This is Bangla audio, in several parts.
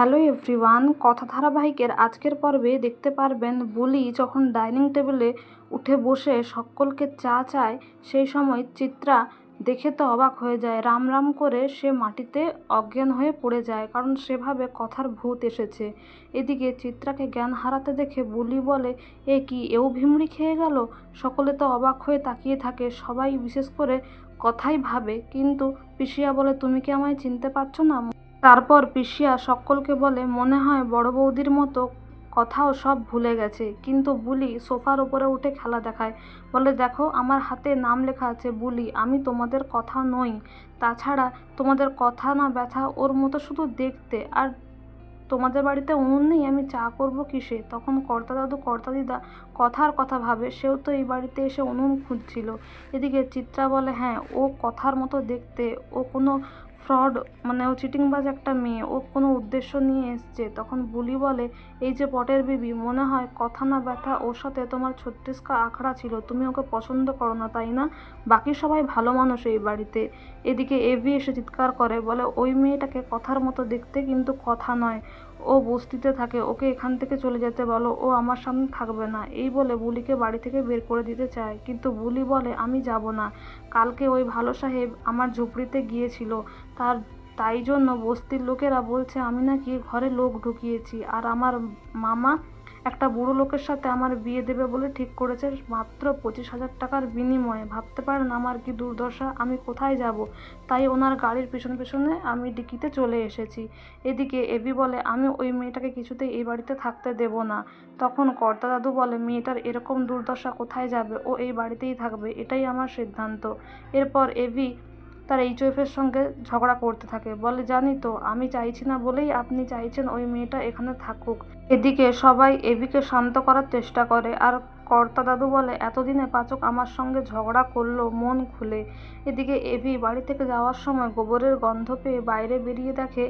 হ্যালো এভরিওয়ান, কথা ধারাবাহিকের আজকের পর্বে দেখতে পারবেন বুলি যখন ডাইনিং টেবিলে উঠে বসে সকলকে চা চায়, সেই সময় চিত্রা দেখে তো অবাক হয়ে যায়। রাম রাম করে সে মাটিতে অজ্ঞান হয়ে পড়ে যায়, কারণ সেভাবে কথার ভূত এসেছে। এদিকে চিত্রাকে জ্ঞান হারাতে দেখে বুলি বলে, এ কি, এও ভিমড়ি খেয়ে গেল? সকলে তো অবাক হয়ে তাকিয়ে থাকে, সবাই বিশেষ করে কথাই ভাবে। কিন্তু পিসিয়া বলে, তুমি কি আমায় চিনতে পারছো না? তারপর পিসিয়া সকলকে বলে, মনে হয় বড় বৌদির মতো কথাও সব ভুলে গেছে। কিন্তু বুলি সোফার উপরে উঠে খেলা দেখায়, বলে, দেখো আমার হাতে নাম লেখা আছে বুলি, আমি তোমাদের কথা নই। তাছাড়া তোমাদের কথা না ব্যথা ওর মতো শুধু দেখতে। আর তোমাদের বাড়িতে উনুন নেই, আমি চা করবো কিসে? তখন কর্তা দাদু কর্তা দিদা কথার কথা ভাবে, সেও তো এই বাড়িতে এসে উনুন খুঁজছিল। এদিকে চিত্রা বলে, হ্যাঁ ও কথার মতো দেখতে, ও কোনো ফ্রড, মানে ও চিটিংবাজ একটা মেয়ে, ও কোনো উদ্দেশ্য নিয়ে এসছে। তখন বুলি বলে, এই যে পটের বিবি, মনে হয় কথা না ব্যথা ওর সাথে তোমার 36কা আখড়া ছিল, তুমি ওকে পছন্দ করো না তাই না? বাকি সবাই ভালো মানুষ এই বাড়িতে। এদিকে এভি এসে চিৎকার করে, বলে, ওই মেয়েটাকে কথার মতো দেখতে, কিন্তু কথা নয়, ও বস্তিতে থাকে, ওকে এখান থেকে চলে যেতে বলো, ও আমার সামনে থাকবে না। এই বলে বুলিকে বাড়ি থেকে বের করে দিতে চায়, কিন্তু বুলি বলে, আমি যাব না। কালকে ওই ভালো সাহেব আমার ঝুপড়িতে গিয়েছিল, তাই জন্য বস্তির লোকেরা বলছে আমি নাকি ঘরে লোক ঢুকিয়েছি, আর আমার মামা একটা বুড়ো লোকের সাথে আমার বিয়ে দেবে বলে ঠিক করেছে, মাত্র 25,000 টাকার বিনিময়ে। ভাবতে পারেন আমার কি দুর্দশা, আমি কোথায় যাব? তাই ওনার গাড়ির পেছনে পেছনে আমি ডিকিতে চলে এসেছি। এদিকে এভি বলে, আমি ওই মেয়েটাকে কিছুতেই এই বাড়িতে থাকতে দেব না। তখন কর্তা দাদু বলে, মেয়েটার এরকম দুর্দশা কোথায় যাবে, ও এই বাড়িতেই থাকবে, এটাই আমার সিদ্ধান্ত। এরপর এভি তার এইচওএফের সঙ্গে ঝগড়া করতে থাকে, বলে, জানি তো আমি চাইছি না বলেই আপনি চাইছেন ওই মেয়েটা এখানে থাকুক। এদিকে সবাই এভিকে শান্ত করার চেষ্টা করে, আর কর্তা দাদু বলে, এতদিনে পাচক আমার সঙ্গে ঝগড়া করলো মন খুলে। এদিকে এভি বাড়ি থেকে যাওয়ার সময় গোবরের গন্ধ পেয়ে বাইরে বেরিয়ে দেখে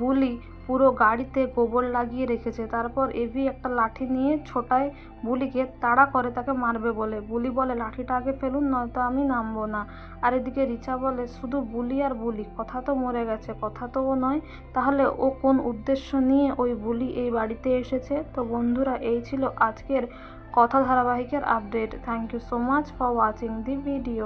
বুলি পুরো গাড়িতে গোবর লাগিয়ে রেখেছে। তারপর এভি একটা লাঠি নিয়ে ছোটায় বুলিকে, তাড়া করে তাকে মারবে বলে। বুলি বলে, লাঠিটা আগে ফেলুন, নয়তো আমি নামবো না। আর এদিকে রিচা বলে, শুধু বুলি আর বুলি, কথা তো মরে গেছে, কথা তো ও নয়, তাহলে ও কোন উদ্দেশ্য নিয়ে ওই বুলি এই বাড়িতে এসেছে? তো বন্ধুরা, এই ছিল আজকের কথা ধারাবাহিকের update. Thank you so much for watching the video.